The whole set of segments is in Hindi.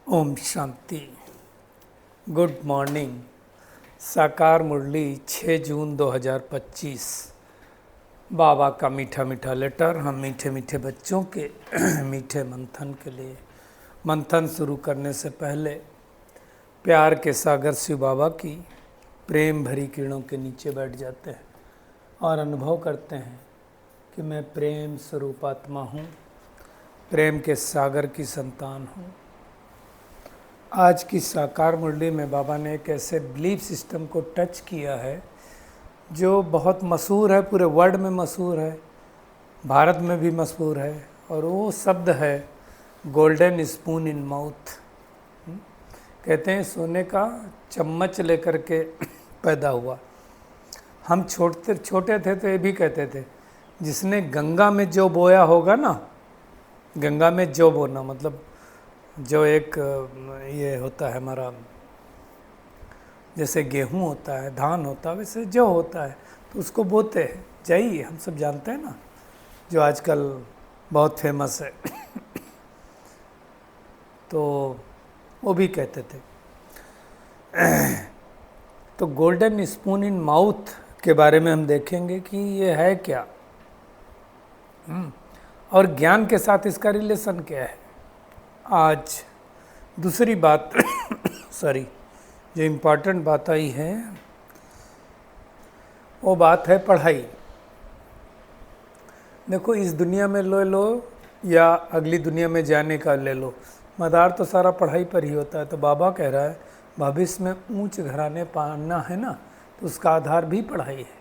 ओम शांति। Good morning. साकार मुरली 6 जून 2025। बाबा का मीठा मीठा लेटर हम मीठे मीठे बच्चों के मीठे मंथन के लिए। मंथन शुरू करने से पहले प्यार के सागर शिव बाबा की प्रेम भरी किरणों के नीचे बैठ जाते हैं और अनुभव करते हैं कि मैं प्रेम स्वरूप आत्मा हूँ, प्रेम के सागर की संतान हूँ। आज की साकार मुरली में बाबा ने एक ऐसे बिलीफ सिस्टम को टच किया है जो बहुत मशहूर है, पूरे वर्ल्ड में मशहूर है, भारत में भी मशहूर है, और वो शब्द है गोल्डन स्पून इन माउथ। कहते हैं सोने का चम्मच लेकर के पैदा हुआ। हम छोटे थे तो ये भी कहते थे जिसने गंगा में जो बोया होगा ना, गंगा में जो बोना मतलब जो एक ये होता है हमारा, जैसे गेहूं होता है, धान होता है, वैसे जो होता है तो उसको बोते हैं। जई हम सब जानते हैं ना, जो आजकल बहुत फेमस है तो वो भी कहते थे। तो गोल्डन स्पून इन माउथ के बारे में हम देखेंगे कि ये है क्या, और ज्ञान के साथ इसका रिलेशन क्या है। आज दूसरी बात सॉरी, जो इम्पोर्टेंट बात आई है वो बात है पढ़ाई। देखो, इस दुनिया में लो या अगली दुनिया में जाने का ले लो, मदार तो सारा पढ़ाई पर ही होता है। तो बाबा कह रहा है भविष्य में ऊंच घराने पाना है ना, तो उसका आधार भी पढ़ाई है।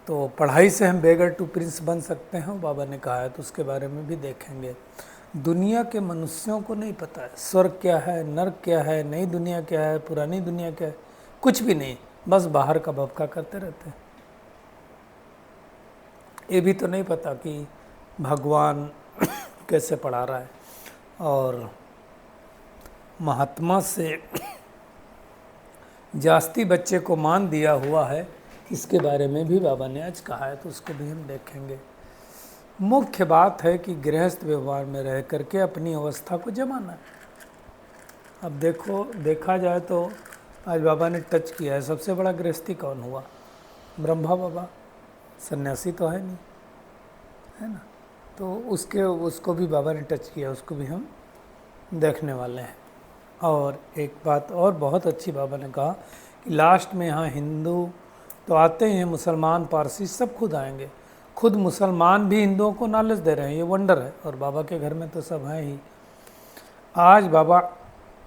तो पढ़ाई से हम बेगर टू प्रिंस बन सकते हैं, बाबा ने कहा है, तो उसके बारे में भी देखेंगे। दुनिया के मनुष्यों को नहीं पता है स्वर्ग क्या है, नर्क क्या है, नई दुनिया क्या है, पुरानी दुनिया क्या है, कुछ भी नहीं, बस बाहर का भवका करते रहते हैं। ये भी तो नहीं पता कि भगवान कैसे पढ़ा रहा है, और महात्मा से जास्ती बच्चे को मान दिया हुआ है, इसके बारे में भी बाबा ने आज कहा है, तो उसको भी हम देखेंगे। मुख्य बात है कि गृहस्थ व्यवहार में रह करके अपनी अवस्था को जमाना है। अब देखो, देखा जाए तो आज बाबा ने टच किया है, सबसे बड़ा गृहस्थी कौन हुआ? ब्रह्मा बाबा, सन्यासी तो है नहीं, है ना। तो उसको भी बाबा ने टच किया, उसको भी हम देखने वाले हैं। और एक बात और बहुत अच्छी बाबा ने कहा कि लास्ट में यहाँ हिंदू तो आते हैं, मुसलमान पारसी सब खुद आएंगे, खुद मुसलमान भी हिंदुओं को नॉलेज दे रहे हैं, ये वंडर है। और बाबा के घर में तो सब हैं ही। आज बाबा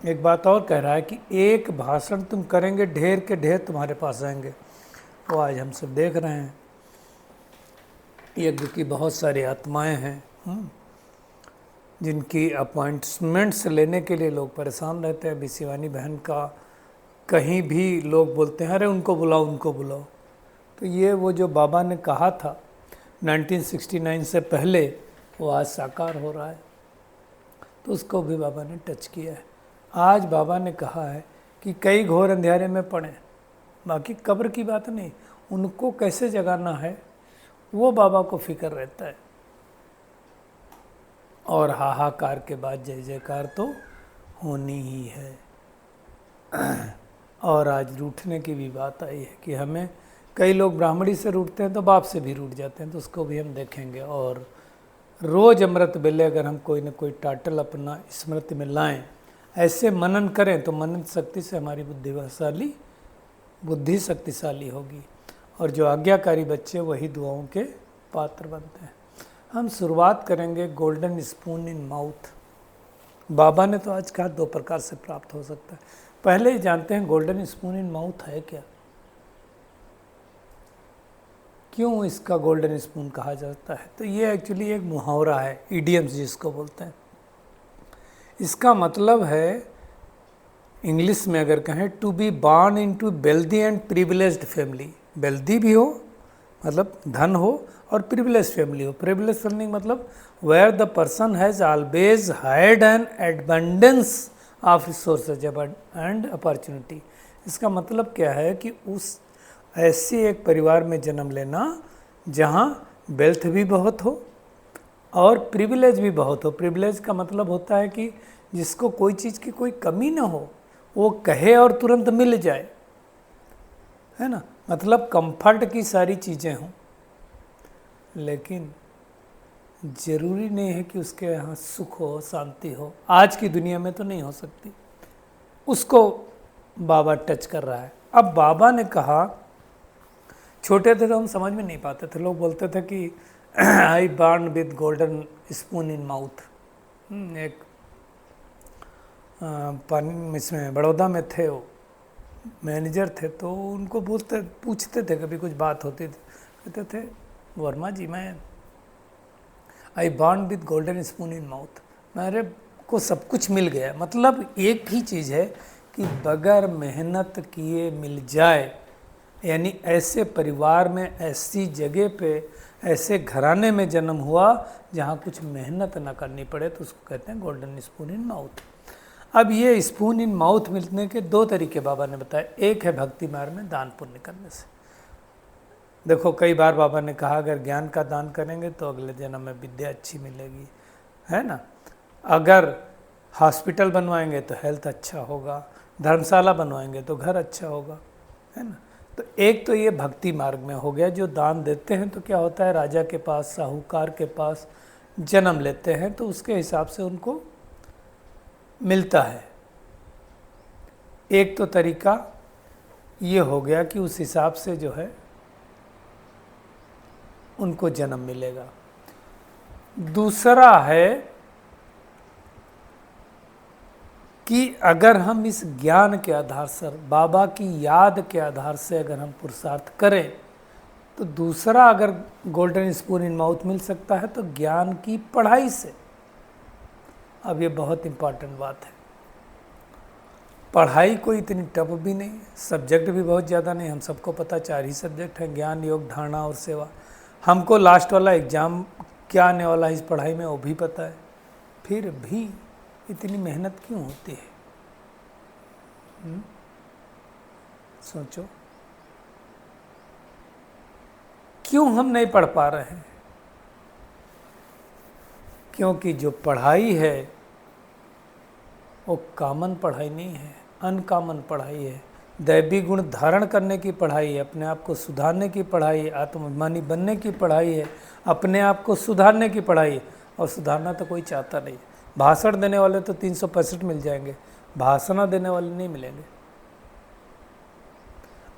एक बात और कह रहा है कि एक भाषण तुम करेंगे, ढेर के ढेर तुम्हारे पास आएंगे। वो आज हम सब देख रहे हैं, यज्ञ की बहुत सारी आत्माएं हैं जिनकी अपॉइंटमेंट्स लेने के लिए लोग परेशान रहते हैं। अभी शिवानी बहन का कहीं भी लोग बोलते हैं अरे उनको बुलाओ, उनको बुलाओ। तो ये वो जो बाबा ने कहा था 1969 से पहले, वो आज साकार हो रहा है, तो उसको भी बाबा ने टच किया है। आज बाबा ने कहा है कि कई घोर अंधेरे में पड़े, बाकी कब्र की बात नहीं, उनको कैसे जगाना है वो बाबा को फिक्र रहता है। और हाहाकार के बाद जय जयकार तो होनी ही है। और आज रूठने की भी बात आई है कि हमें, कई लोग ब्राह्मणी से रूठते हैं तो बाप से भी रूठ जाते हैं, तो उसको भी हम देखेंगे। और रोज अमृत बेले अगर हम कोई न कोई टाइटल अपना स्मृति में लाएं, ऐसे मनन करें, तो मनन शक्ति से हमारी बुद्धि शक्तिशाली होगी, और जो आज्ञाकारी बच्चे वही दुआओं के पात्र बनते हैं। हम शुरुआत करेंगे गोल्डन स्पून इन माउथ। बाबा ने तो आज कहा 2 प्रकार से प्राप्त हो सकता है। पहले ही जानते हैं गोल्डन स्पून इन माउथ है क्या, क्यों इसका गोल्डन स्पून कहा जाता है। तो ये एक्चुअली एक मुहावरा है, इडियम्स जिसको बोलते हैं। इसका मतलब है, इंग्लिश में अगर कहें, to be born into wealthy and privileged family. Wealthy भी हो मतलब धन हो, और प्रिविलेज फैमिली हो। प्रिविलेज फैमिली मतलब where the person has always had an abundance of resources and opportunity. इसका मतलब क्या है कि उस ऐसे एक परिवार में जन्म लेना जहाँ वेल्थ भी बहुत हो और प्रिविलेज भी बहुत हो। प्रिविलेज का मतलब होता है कि जिसको कोई चीज़ की कोई कमी ना हो, वो कहे और तुरंत मिल जाए, है ना, मतलब कंफर्ट की सारी चीज़ें हों। लेकिन ज़रूरी नहीं है कि उसके यहाँ सुख हो, शांति हो। आज की दुनिया में तो नहीं हो सकती। उसको बाबा टच कर रहा है। अब बाबा ने कहा, छोटे थे तो हम समझ में नहीं पाते थे, लोग बोलते थे कि I burn with golden spoon in mouth. एक पानी इसमें बड़ौदा में थे, वो मैनेजर थे, तो उनको पूछते थे, कभी कुछ बात होती थी, कहते थे वर्मा जी मैं I born with golden spoon in mouth, मेरे को सब कुछ मिल गया। मतलब एक ही चीज़ है कि बगैर मेहनत किए मिल जाए, यानी ऐसे परिवार में, ऐसी जगह पे, ऐसे घराने में जन्म हुआ जहाँ कुछ मेहनत ना करनी पड़े, तो उसको कहते हैं गोल्डन स्पून इन माउथ। अब ये स्पून इन माउथ मिलने के दो तरीके बाबा ने बताए। एक है भक्ति मार्ग में दान पुण्य करने से। देखो कई बार बाबा ने कहा अगर ज्ञान का दान करेंगे तो अगले जन्म में विद्या अच्छी मिलेगी, है ना। अगर हॉस्पिटल बनवाएंगे तो हेल्थ अच्छा होगा, धर्मशाला बनवाएंगे तो घर अच्छा होगा, है ना। तो एक तो ये भक्ति मार्ग में हो गया, जो दान देते हैं तो क्या होता है, राजा के पास, साहूकार के पास जन्म लेते हैं तो उसके हिसाब से उनको मिलता है। एक तो तरीका ये हो गया कि उस हिसाब से जो है उनको जन्म मिलेगा। दूसरा है कि अगर हम इस ज्ञान के आधार से, बाबा की याद के आधार से अगर हम पुरुषार्थ करें, तो दूसरा अगर गोल्डन स्पून इन माउथ मिल सकता है तो ज्ञान की पढ़ाई से। अब ये बहुत इम्पॉर्टेंट बात है। पढ़ाई कोई इतनी टफ भी नहीं, सब्जेक्ट भी बहुत ज़्यादा नहीं, हम सबको पता 4 ही सब्जेक्ट हैं, ज्ञान, योग, धारणा और सेवा। हमको लास्ट वाला एग्ज़ाम क्या आने वाला है इस पढ़ाई में वो भी पता है, फिर भी इतनी मेहनत क्यों होती है? सोचो, क्यों हम नहीं पढ़ पा रहे हैं? क्योंकि जो पढ़ाई है वो कॉमन पढ़ाई नहीं है, अनकॉमन पढ़ाई है। दैवी गुण धारण करने की पढ़ाई है, अपने आप को सुधारने की पढ़ाई है, आत्माभिमानी बनने की पढ़ाई है, अपने आप को सुधारने की पढ़ाई है। और सुधारना तो कोई चाहता नहीं। भाषण देने वाले तो 365 मिल जाएंगे, भाषण देने वाले नहीं मिलेंगे।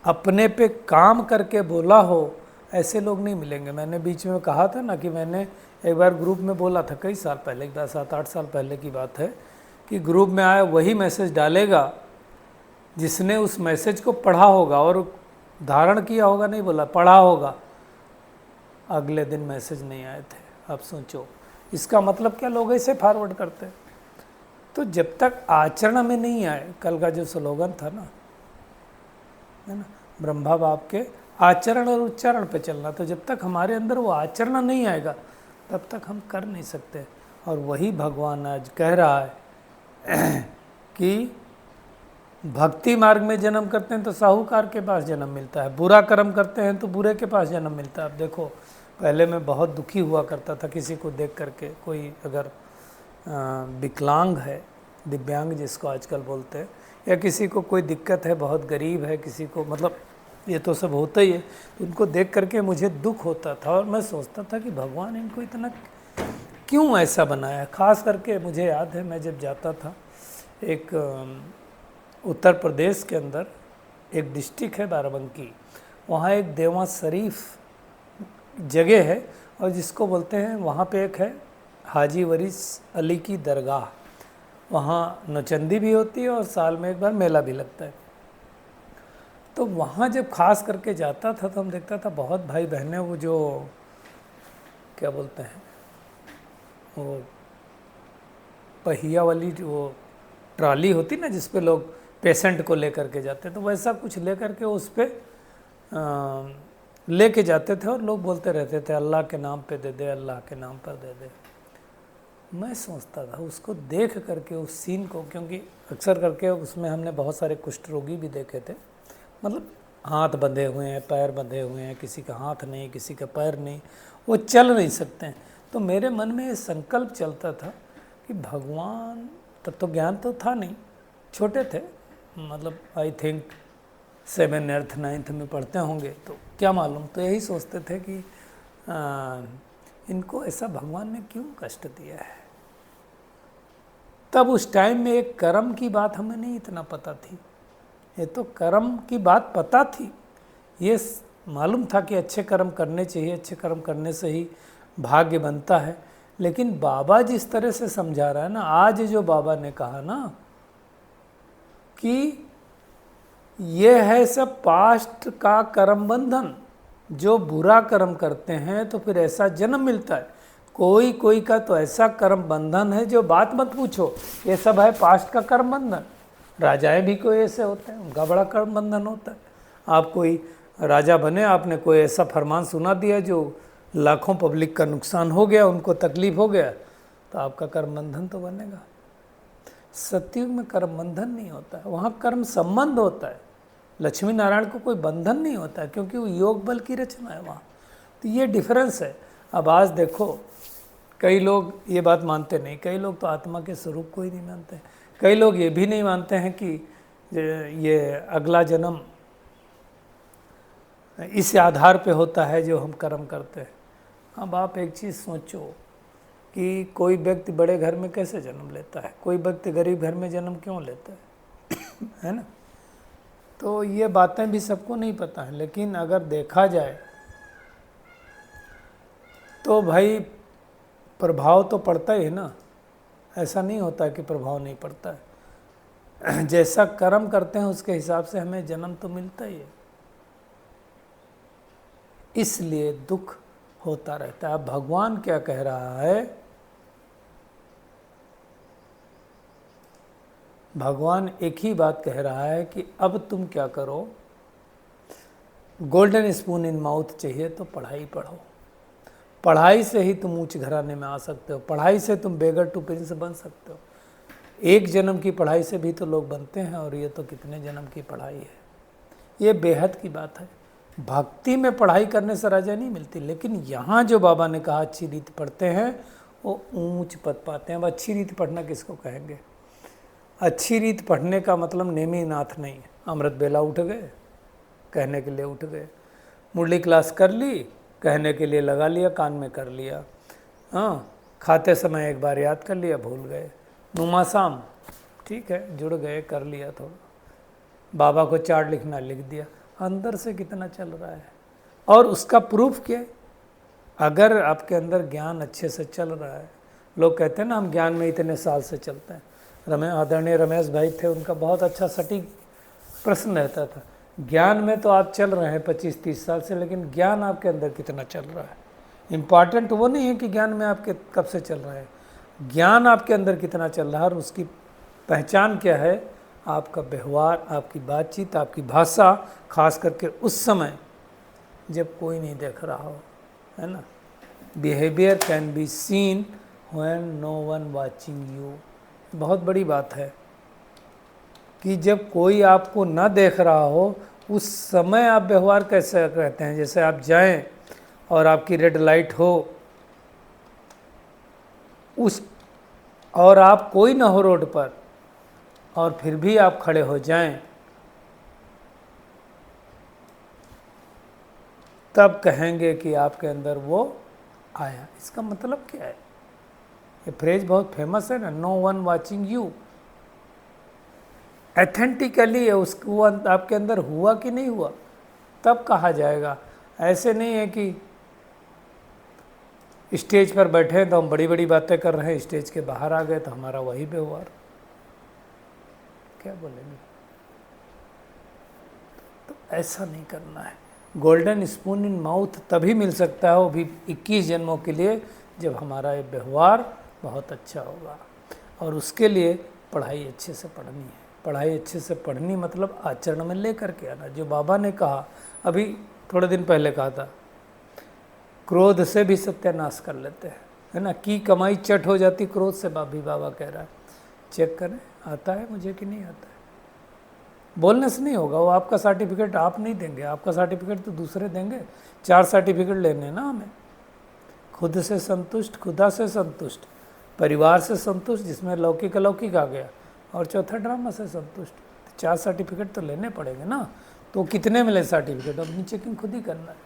अपने पे काम करके बोला हो ऐसे लोग नहीं मिलेंगे। मैंने बीच में कहा था ना कि मैंने एक बार ग्रुप में बोला था, कई साल पहले, 7-8 साल पहले की बात है, कि ग्रुप में आया वही मैसेज डालेगा जिसने उस मैसेज को पढ़ा होगा और धारण किया होगा, नहीं बोला, पढ़ा होगा। अगले दिन मैसेज नहीं आए थे। अब सोचो, इसका मतलब क्या, लोग ऐसे फॉरवर्ड करते हैं। तो जब तक आचरण में नहीं आए, कल का जो स्लोगन था ना, है ना, ब्रह्मा बाप के आचरण और उच्चारण पे चलना, तो जब तक हमारे अंदर वो आचरण नहीं आएगा तब तक हम कर नहीं सकते। और वही भगवान आज कह रहा है कि भक्ति मार्ग में जन्म करते हैं तो साहूकार के पास जन्म मिलता है, बुरा कर्म करते हैं तो बुरे के पास जन्म मिलता है। अब देखो, पहले मैं बहुत दुखी हुआ करता था किसी को देख करके, कोई अगर विकलांग है, दिव्यांग जिसको आजकल बोलते हैं, या किसी को कोई दिक्कत है, बहुत गरीब है, किसी को, मतलब ये तो सब होता ही है, उनको देख करके मुझे दुख होता था और मैं सोचता था कि भगवान इनको इतना क्यों ऐसा बनाया। खास करके मुझे याद है, मैं जब जाता था, एक उत्तर प्रदेश के अंदर एक डिस्ट्रिक्ट है बाराबंकी, वहाँ एक देवा शरीफ जगह है, और जिसको बोलते हैं, वहाँ पे एक है हाजी वरीस अली की दरगाह। वहाँ नौचंदी भी होती है और साल में एक बार मेला भी लगता है। तो वहाँ जब खास करके जाता था तो हम देखता था बहुत भाई बहनें, वो जो क्या बोलते हैं, वो पहिया वाली वो ट्रॉली होती ना, जिस पे लोग पेशेंट को लेकर के जाते, तो वैसा कुछ लेकर के उस पर लेके जाते थे और लोग बोलते रहते थे, अल्लाह के नाम पे दे दे, अल्लाह के नाम पर दे दे। मैं सोचता था, उसको देख करके, उस सीन को, क्योंकि अक्सर करके उसमें हमने बहुत सारे कुष्ठ रोगी भी देखे थे, मतलब हाथ बंधे हुए हैं, पैर बंधे हुए हैं, किसी का हाथ नहीं, किसी का पैर नहीं, वो चल नहीं सकते हैं। तो मेरे मन में ये संकल्प चलता था कि भगवान, तब तो ज्ञान तो था नहीं, छोटे थे, मतलब आई थिंक 7th 9th में पढ़ते होंगे, तो क्या मालूम, तो यही सोचते थे कि इनको ऐसा भगवान ने क्यों कष्ट दिया है। तब उस टाइम में एक कर्म की बात हमें नहीं इतना पता थी, ये तो कर्म की बात पता थी, ये मालूम था कि अच्छे कर्म करने चाहिए, अच्छे कर्म करने से ही भाग्य बनता है। लेकिन बाबा जिस तरह से समझा रहा है ना, आज जो बाबा ने कहा ना कि ये है सब पास्ट का कर्म बंधन, जो बुरा कर्म करते हैं तो फिर ऐसा जन्म मिलता है। कोई कोई का तो ऐसा कर्म बंधन है जो बात मत पूछो, ये सब है पास्ट का कर्म बंधन। राजाएं भी कोई ऐसे होते हैं, उनका बड़ा कर्म बंधन होता है। आप कोई राजा बने, आपने कोई ऐसा फरमान सुना दिया जो लाखों पब्लिक का नुकसान हो गया, उनको तकलीफ हो गया, तो आपका कर्म बंधन तो बनेगा। सतयुग में कर्म बंधन नहीं होता है, वहाँ कर्म संबंध होता है। लक्ष्मी नारायण को कोई बंधन नहीं होता है, क्योंकि वो योग बल की रचना है वहाँ। तो ये डिफरेंस है। अब आज देखो, कई लोग ये बात मानते नहीं, कई लोग तो आत्मा के स्वरूप को ही नहीं मानते, कई लोग ये भी नहीं मानते हैं कि ये अगला जन्म इस आधार पे होता है जो हम कर्म करते हैं। अब आप एक चीज़ सोचो कि कोई व्यक्ति बड़े घर में कैसे जन्म लेता है, कोई व्यक्ति गरीब घर में जन्म क्यों लेता है ना। तो ये बातें भी सबको नहीं पता है, लेकिन अगर देखा जाए तो भाई प्रभाव तो पड़ता ही है ना, ऐसा नहीं होता कि प्रभाव नहीं पड़ता है। जैसा कर्म करते हैं उसके हिसाब से हमें जन्म तो मिलता ही है, इसलिए दुख होता रहता है। अब भगवान क्या कह रहा है, भगवान एक ही बात कह रहा है कि अब तुम क्या करो, गोल्डन स्पून इन माउथ चाहिए तो पढ़ाई पढ़ो। पढ़ाई से ही तुम ऊंच घराने में आ सकते हो, पढ़ाई से तुम बेगर टू प्रिंस बन सकते हो। एक जन्म की पढ़ाई से भी तो लोग बनते हैं, और ये तो कितने जन्म की पढ़ाई है। ये बेहद की बात है। भक्ति में पढ़ाई करने से राजा नहीं मिलती, लेकिन यहाँ जो बाबा ने कहा अच्छी रीत पढ़ते हैं वो ऊंच पद पाते हैं। अब अच्छी रीत पढ़ना किसको कहेंगे? अच्छी रीत पढ़ने का मतलब नेमी नाथ नहीं, अमृत बेला उठ गए कहने के लिए उठ गए, मुरली क्लास कर ली कहने के लिए लगा लिया, कान में कर लिया, हाँ खाते समय एक बार याद कर लिया, भूल गए, नुमा शाम ठीक है जुड़ गए, कर लिया थोड़ा, बाबा को चार्ट लिखना लिख दिया, अंदर से कितना चल रहा है। और उसका प्रूफ क्या है? अगर आपके अंदर ज्ञान अच्छे से चल रहा है, लोग कहते हैं ना हम ज्ञान में इतने साल से चलते हैं। आदरणीय रमेश भाई थे, उनका बहुत अच्छा सटीक प्रश्न रहता था, ज्ञान में तो आप चल रहे हैं 25-30 साल से, लेकिन ज्ञान आपके अंदर कितना चल रहा है। इम्पॉर्टेंट वो नहीं है कि ज्ञान में आपके कब से चल रहा है, ज्ञान आपके अंदर कितना चल रहा है, और उसकी पहचान क्या है? आपका व्यवहार, आपकी बातचीत, आपकी भाषा, खास करके उस समय जब कोई नहीं देख रहा हो, है ना। Behaviour can be seen when no one watching you. बहुत बड़ी बात है कि जब कोई आपको न देख रहा हो उस समय आप व्यवहार कैसे करते हैं। जैसे आप जाएं और आपकी रेड लाइट हो उस, और आप कोई ना हो रोड पर, और फिर भी आप खड़े हो जाएं, तब कहेंगे कि आपके अंदर वो आया। इसका मतलब क्या है? ये फ्रेज बहुत फेमस है ना, नो वन वाचिंग यू। एथेंटिकली है उसको आपके अंदर हुआ कि नहीं हुआ, तब कहा जाएगा। ऐसे नहीं है कि स्टेज पर बैठे तो हम बड़ी बड़ी बातें कर रहे हैं, स्टेज के बाहर आ गए तो हमारा वही व्यवहार, क्या बोलेंगे? तो ऐसा नहीं करना है। गोल्डन स्पून इन माउथ तभी मिल सकता है, वो भी 21 जन्मों के लिए, जब हमारा ये व्यवहार बहुत अच्छा होगा। और उसके लिए पढ़ाई अच्छे से पढ़नी है। पढ़ाई अच्छे से पढ़नी मतलब आचरण में ले करके आना। जो बाबा ने कहा, अभी थोड़े दिन पहले कहा था, क्रोध से भी सत्यानाश कर लेते हैं, है ना। की कमाई चट हो जाती क्रोध से, भी बाबा कह रहा है। चेक करें आता है मुझे कि नहीं आता है। बोलने से नहीं होगा, वो आपका सर्टिफिकेट आप नहीं देंगे, आपका सर्टिफिकेट तो दूसरे देंगे। 4 सर्टिफिकेट लेने ना हमें। खुद से संतुष्ट, खुदा से संतुष्ट, परिवार से संतुष्ट जिसमें लौकिक अलौकिक आ गया, और चौथा ड्रामा से संतुष्ट। 4 सर्टिफिकेट तो लेने पड़ेंगे ना। तो कितने मिले सर्टिफिकेट, अपनी चेकिंग खुद ही करना है।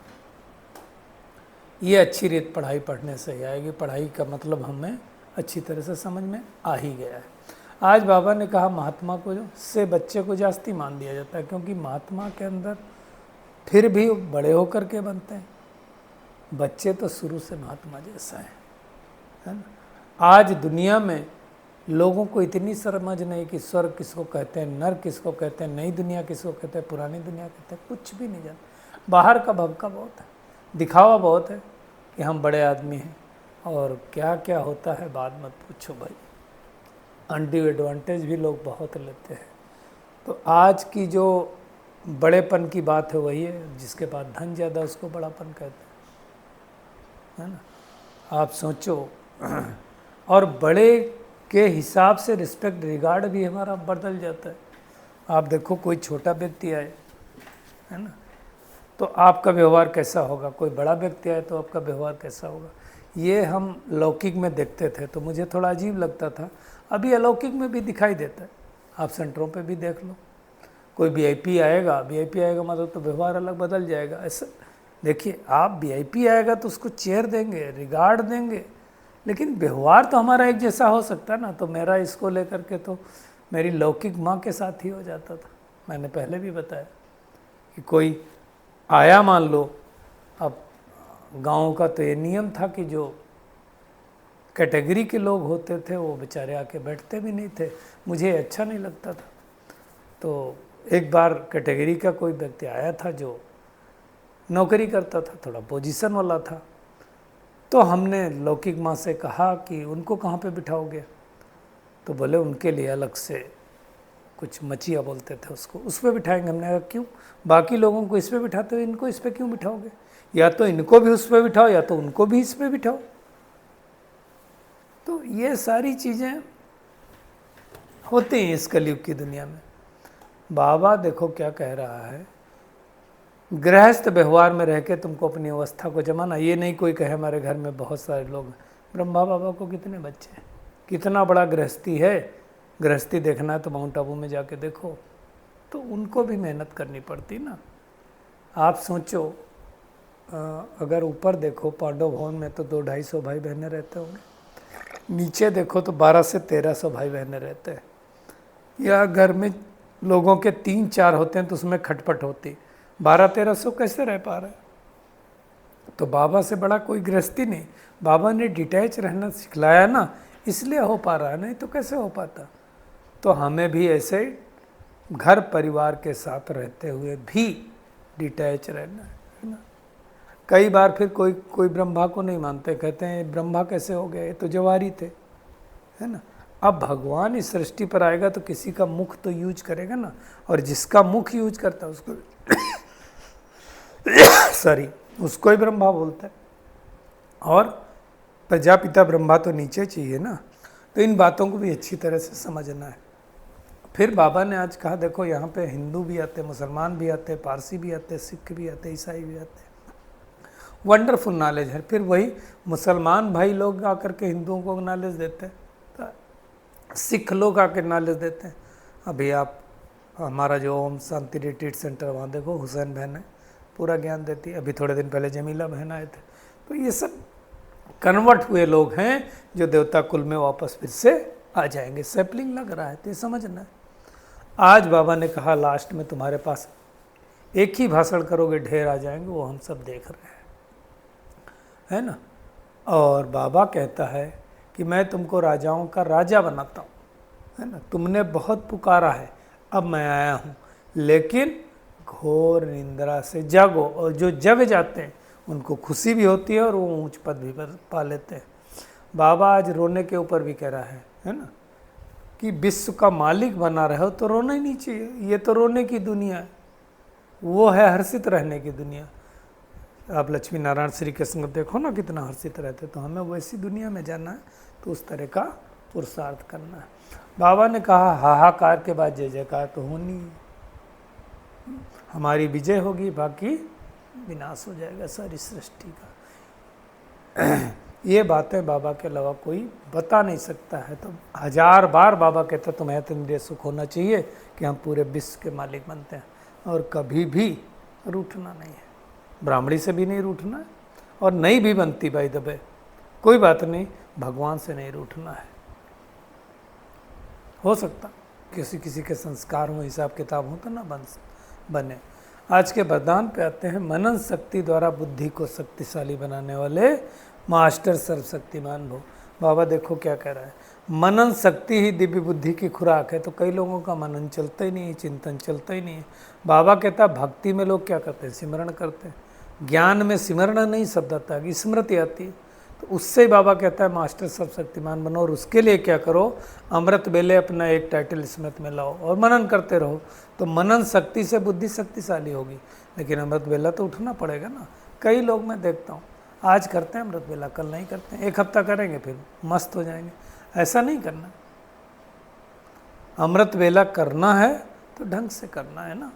ये अच्छी रीत पढ़ाई पढ़ने से ही आएगी। पढ़ाई का मतलब हमें अच्छी तरह से समझ में आ ही गया है। आज बाबा ने कहा महात्मा को से बच्चे को जास्ती मान दिया जाता है, क्योंकि महात्मा के अंदर फिर भी बड़े होकर के बनते हैं, बच्चे तो शुरू से महात्मा जैसा है ना। आज दुनिया में लोगों को इतनी समझ नहीं कि स्वर्ग किसको कहते हैं, नर किसको कहते हैं, नई दुनिया किसको कहते हैं, पुरानी दुनिया कहते हैं, कुछ भी नहीं जानते। बाहर का भवका बहुत है, दिखावा बहुत है कि हम बड़े आदमी हैं, और क्या क्या होता है बात मत पूछो भाई। अनड्यू एडवांटेज भी लोग बहुत लेते हैं। तो आज की जो बड़ेपन की बात है वही है, जिसके पास धन ज़्यादा उसको बड़ापन कहते हैं, है ना। आप सोचो, और बड़े के हिसाब से रिस्पेक्ट, रिगार्ड भी हमारा बदल जाता है। आप देखो कोई छोटा व्यक्ति आए, है ना, तो आपका व्यवहार कैसा होगा, कोई बड़ा व्यक्ति आए तो आपका व्यवहार कैसा होगा। ये हम लौकिक में देखते थे तो मुझे थोड़ा अजीब लगता था, अभी अलौकिक में भी दिखाई देता है। आप सेंटरों पे भी देख लो, कोई वीआईपी आएगा मतलब तो व्यवहार अलग बदल जाएगा। ऐसा देखिए, आप वीआईपी आएगा तो उसको चेयर देंगे, रिगार्ड देंगे, लेकिन व्यवहार तो हमारा एक जैसा हो सकता है ना। तो मेरा इसको लेकर के तो मेरी लौकिक माँ के साथ ही हो जाता था। मैंने पहले भी बताया कि कोई आया, मान लो, अब गाँव का तो ये नियम था कि जो कैटेगरी के लोग होते थे वो बेचारे आके बैठते भी नहीं थे, मुझे अच्छा नहीं लगता था। तो एक बार कैटेगरी का कोई व्यक्ति आया था जो नौकरी करता था, थोड़ा पोजीशन वाला था, तो हमने लौकिक माँ से कहा कि उनको कहाँ पे बिठाओगे, तो बोले उनके लिए अलग से कुछ मचिया बोलते थे उसको, उस पर बिठाएंगे। हमने कहा क्यों, बाकी लोगों को इस पर बिठाते हो, इनको इस पर क्यों बिठाओगे, या तो इनको भी उस पर बिठाओ या तो उनको भी इस पर बिठाओ। तो ये सारी चीज़ें होती हैं इस कलयुग की दुनिया में। बाबा देखो क्या कह रहा है, गृहस्थ व्यवहार में रह के तुमको अपनी अवस्था को जमाना। ये नहीं कोई कहे हमारे घर में बहुत सारे लोग, ब्रह्मा बाबा को कितने बच्चे हैं, कितना बड़ा गृहस्थी है। गृहस्थी देखना है तो माउंट आबू में जाके देखो, तो उनको भी मेहनत करनी पड़ती ना। आप सोचो, अगर ऊपर देखो पांडव भवन में तो 200-250 भाई बहनें रहते होंगे, नीचे देखो तो 1200 से 1300 भाई बहनें रहते हैं। या घर में लोगों के 3-4 होते हैं तो उसमें खटपट होती, 1200-1300 कैसे रह पा रहे। तो बाबा से बड़ा कोई गृहस्थी नहीं, बाबा ने डिटैच रहना सिखलाया ना, इसलिए हो पा रहा है, नहीं तो कैसे हो पाता। तो हमें भी ऐसे घर परिवार के साथ रहते हुए भी डिटैच रहना है ना। कई बार फिर कोई ब्रह्मा को नहीं मानते, कहते हैं ब्रह्मा कैसे हो गए, तो जवारी थे, है ना। अब भगवान इस सृष्टि पर आएगा तो किसी का मुख तो यूज करेगा ना, और जिसका मुख यूज करता है उसको सॉरी उसको ही ब्रह्मा बोलता है। और प्रजापिता ब्रह्मा तो नीचे चाहिए ना। तो इन बातों को भी अच्छी तरह से समझना है। फिर बाबा ने आज कहा देखो यहाँ पे हिंदू भी आते, मुसलमान भी आते, पारसी भी आते, सिख भी आते, ईसाई भी आते, वंडरफुल नॉलेज है। फिर वही मुसलमान भाई लोग आकर के हिंदुओं को नॉलेज देते हैं, तो सिख लोग आकर नॉलेज देते हैं। अभी आप हमारा जो ओम शांति रिट्रीट सेंटर वहाँ देखो, हुसैन बहन है, पूरा ज्ञान देती है। अभी थोड़े दिन पहले जमीला बहन आए थे। तो ये सब कन्वर्ट हुए लोग हैं जो देवता कुल में वापस फिर से आ जाएंगे। सैपलिंग लग रहा है तो ये समझना है। आज बाबा ने कहा लास्ट में तुम्हारे पास एक ही भाषण करोगे ढेर आ जाएंगे, वो हम सब देख रहे हैं, है ना। और बाबा कहता है कि मैं तुमको राजाओं का राजा बनाता हूँ, है ना। तुमने बहुत पुकारा है, अब मैं आया हूँ, लेकिन घोर निंद्रा से जागो। और जो जग जाते हैं उनको खुशी भी होती है और वो ऊंच पद भी पा लेते हैं। बाबा आज रोने के ऊपर भी कह रहा है ना, कि विश्व का मालिक बना रहे हो तो रोना ही नहीं चाहिए। ये तो रोने की दुनिया है, वो है हर्षित रहने की दुनिया। आप लक्ष्मी नारायण श्री कृष्ण को देखो ना, कितना हर्षित रहते। तो हमें वैसी दुनिया में जाना है, तो उस तरह का पुरुषार्थ करना है। बाबा ने कहा हाहाकार के बाद जय जयकार तो होनी है। हमारी विजय होगी, बाकी विनाश हो जाएगा सारी सृष्टि का। ये बातें बाबा के अलावा कोई बता नहीं सकता है। तो 1000 बार बाबा कहते तुम्हें तो इंद्रिय सुख होना चाहिए कि हम पूरे विश्व के मालिक बनते हैं, और कभी भी रूठना नहीं है, ब्राह्मणी से भी नहीं रूठना है, और नहीं भी बनती भाई दबे, कोई बात नहीं, भगवान से नहीं रूठना है। हो सकता किसी किसी के संस्कार हो, हिसाब किताब हो तो ना बने। आज के वरदान पे आते हैं। मनन शक्ति द्वारा बुद्धि को शक्तिशाली बनाने वाले मास्टर सर्वशक्तिमान भो। बाबा देखो क्या कह रहा है, मनन शक्ति ही दिव्य बुद्धि की खुराक है। तो कई लोगों का मनन चलता ही नहीं है, चिंतन चलता ही नहीं है। बाबा कहता है भक्ति में लोग क्या करते हैं, सिमरण करते हैं। ज्ञान में सिमरण नहीं शब्द आता है, स्मृति आती है। तो उससे बाबा कहता है मास्टर सर्वशक्तिमान बनो, और उसके लिए क्या करो, अमृत बेले अपना एक टाइटल स्मृति में लाओ और मनन करते रहो। तो मनन शक्ति से बुद्धि शक्तिशाली होगी, लेकिन अमृत बेला तो उठना पड़ेगा ना। कई लोग मैं देखता हूँ आज करते हैं अमृत बेला, कल नहीं करते हैं, 1 हफ्ता करेंगे फिर मस्त हो जाएंगे। ऐसा नहीं करना। अमृत बेला करना है तो ढंग से करना है ना।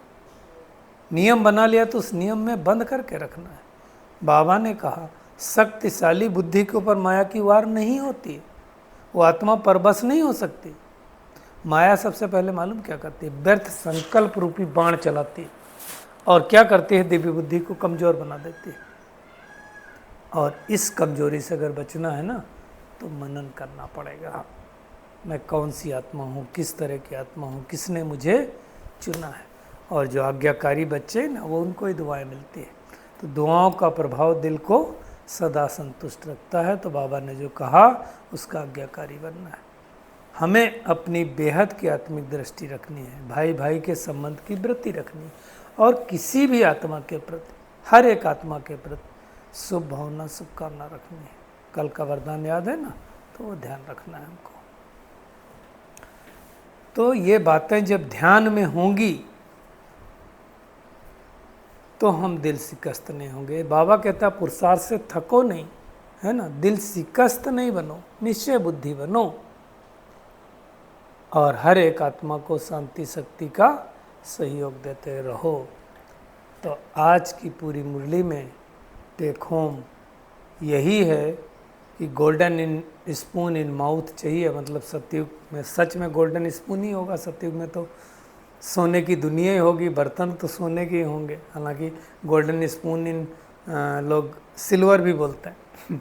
नियम बना लिया तो उस नियम में बंद करके रखना है। बाबा ने कहा शक्तिशाली बुद्धि के ऊपर माया की वार नहीं होती, वो आत्मा परबस नहीं हो सकती। माया सबसे पहले मालूम क्या करती है, व्यर्थ संकल्प रूपी बाण चलाती है, और क्या करती है, दिव्य बुद्धि को कमज़ोर बना देती है। और इस कमजोरी से अगर बचना है ना तो मनन करना पड़ेगा। मैं कौन सी आत्मा हूँ, किस तरह की आत्मा हूँ, किसने मुझे चुना है। और जो आज्ञाकारी बच्चे ना, वो उनको ही दुआएं मिलती है। तो दुआओं का प्रभाव दिल को सदा संतुष्ट रखता है। तो बाबा ने जो कहा उसका आज्ञाकारी बनना है। हमें अपनी बेहद की आत्मिक दृष्टि रखनी है, भाई भाई के संबंध की वृत्ति रखनी है, और किसी भी आत्मा के प्रति, हर एक आत्मा के प्रति शुभ भावना, शुभकामना रखनी है। कल का वरदान याद है ना, तो वो ध्यान रखना है हमको। तो ये बातें जब ध्यान में होंगी तो हम दिल शिकस्त नहीं होंगे। बाबा कहता है पुरुषार्थ से थको नहीं, है ना, दिल शिकस्त नहीं बनो, निश्चय बुद्धि बनो, और हर एक आत्मा को शांति शक्ति का सहयोग देते रहो। तो आज की पूरी मुरली में टेक होम यही है कि golden in spoon in mouth चाहिए। मतलब सतयुग में सच में गोल्डन स्पून ही होगा, सतयुग में तो सोने की दुनिया ही होगी, बर्तन तो सोने के ही होंगे। हालांकि गोल्डन स्पून इन लोग सिल्वर भी बोलते हैं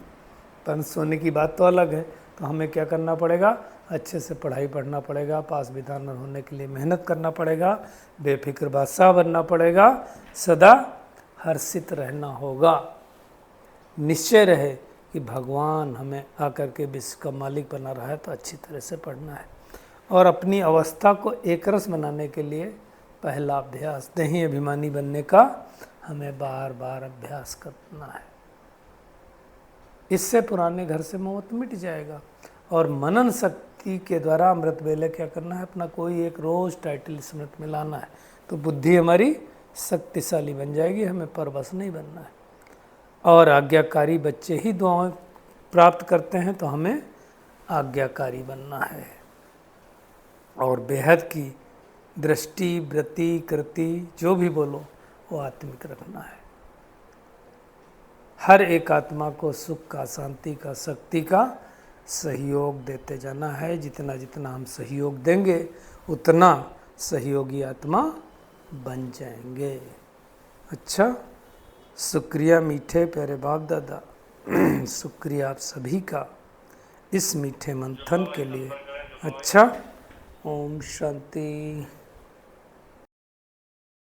पर सोने की बात तो अलग है। तो हमें क्या करना पड़ेगा, अच्छे से पढ़ाई पढ़ना पड़ेगा, पास विधान होने के लिए मेहनत करना पड़ेगा, बेफिक्र बादशाह बनना पड़ेगा, सदा हर्षित रहना होगा। निश्चय रहे कि भगवान हमें आकर के विश्व का मालिक बना रहा है, तो अच्छी तरह से पढ़ना है। और अपनी अवस्था को एकरस बनाने के लिए पहला अभ्यास देही अभिमानी बनने का हमें बार बार अभ्यास करना है। इससे पुराने घर से मोह मिट जाएगा। और मनन शक्ति के द्वारा अमृत बेले क्या करना है, अपना कोई एक रोज टाइटल स्मृति में लाना है, तो बुद्धि हमारी शक्तिशाली बन जाएगी। हमें परवश नहीं बनना है। और आज्ञाकारी बच्चे ही दुआएं प्राप्त करते हैं, तो हमें आज्ञाकारी बनना है। और बेहद की दृष्टि, वृत्ति, कृति जो भी बोलो वो आत्मिक रखना है। हर एक आत्मा को सुख का, शांति का, शक्ति का सहयोग देते जाना है। जितना जितना हम सहयोग देंगे उतना सहयोगी आत्मा बन जाएंगे। अच्छा, शुक्रिया मीठे प्यारे बाप दादा, शुक्रिया आप सभी का इस मीठे मंथन के लिए। अच्छा, ओम शांति।